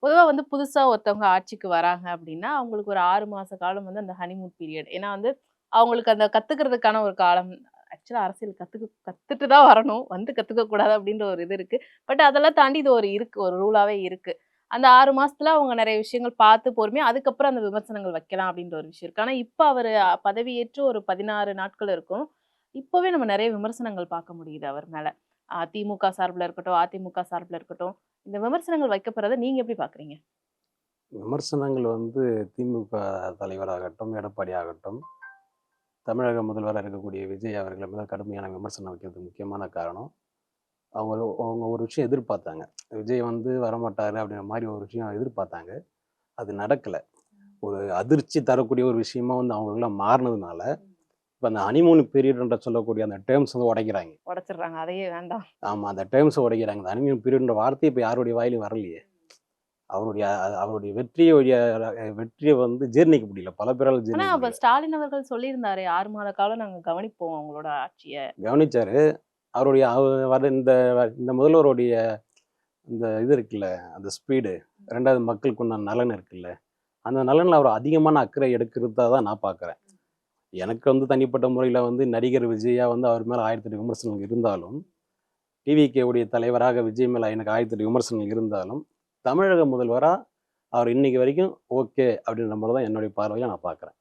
பொதுவா வந்து புதுசா ஒருத்தவங்க ஆட்சிக்கு வராங்க அப்படின்னா, அவங்களுக்கு ஒரு 6 மாச காலம் வந்து அந்த ஹனிமூன் பீரியட். ஏன்னா வந்து அவங்களுக்கு அந்த கத்துக்கிறதுக்கான ஒரு காலம். ஆக்சுவலா அரசியல் கத்துட்டு தான் வரணும். வந்து கத்துக்க கூடாது அப்படின்ற ஒரு இது இருக்கு. பட் அதெல்லாம் தாண்டி இது ஒரு இருக்கு. ஒரு ரூலாவே இருக்கு. அந்த 6 மாசத்துல அவங்க நெறைய விஷயங்கள் பார்த்து பொறுமையா அதுக்கப்புறம் அந்த விமர்சனங்கள் வைக்கலாம் அப்படின்ற ஒரு விஷயம் இருக்கு. ஆனா இப்ப அவரு பதவியேற்று ஒரு 16 நாட்கள் இருக்கும். இப்பவே நம்ம நெறைய விமர்சனங்கள் பார்க்க முடியுது அவர் மேல. திமுக சார்புல இருக்கட்டும், அதிமுக சார்புல இருக்கட்டும். இந்த விமர்சனங்கள் வைக்கப்படுறத நீங்க எப்படி பார்க்குறீங்க? விமர்சனங்கள் திமுக தலைவராகட்டும், எடப்பாடி ஆகட்டும், தமிழக முதல்வரா இருக்கக்கூடிய விஜய் அவர்கள் மேல கடுமையான விமர்சனம் வைக்கிறதுக்கு முக்கியமான காரணம், அவங்க அவங்க ஒரு விஷயம் எதிர்பார்த்தாங்க. விஜய் வரமாட்டாரு அப்படின்ற மாரி ஒரு விஷயம் எதிர்பார்த்தாங்க. அது நடக்கல. ஒரு அதிர்ச்சி தரக்கூடிய ஒரு விஷயமா அவங்களுக்குலாம் மாறுனதுனால, இப்ப அந்த ஹனிமூன் பீரியட் என்று சொல்லக்கூடிய அந்த டெர்ம்ஸ் உடைக்கிறாங்க. உடைச்சிடுறாங்க. அதையே வேண்டாம். ஆமா, அந்த டெர்ம்ஸ உடைக்கிறாங்க. அந்த ஹனிமூன் பீரியட்ன்ற வார்த்தை இப்ப யாருடைய வாயிலும் வரலையே! அவருடைய வெற்றிய ஜீரணிக்க முடியல. பல பேரால ஆனா, ஜீரணிக்க அப்ப முடியல. ஸ்டாலின் அவர்கள் சொல்லியிருந்தாரே, 6 மாத காலம் நாங்க கவனிப்போம் அவங்களோட ஆட்சிய. கவனிச்சாரு. அவருடைய அவ வர இந்த இந்த முதல்வருடைய இந்த இது இருக்குல்ல, அந்த ஸ்பீடு 2வது மக்களுக்கு உண்டான நலன் இருக்குல்ல, அந்த நலன்ல அவர் அதிகமான அக்கறை எடுக்கிறதா தான் நான் பார்க்குறேன். எனக்கு தனிப்பட்ட முறையில நடிகர் விஜயா அவர் மேல 1008 விமர்சனங்கள் இருந்தாலும், டிவிகே உடைய தலைவராக விஜய் மேல எனக்கு 1008 விமர்சனங்கள் இருந்தாலும், தமிழக முதல்வரா அவர் இன்னைக்கு வரைக்கும் ஓகே அப்படின்ற மாரி தான் என்னுடைய பார்வையில நான் பார்க்குறேன்.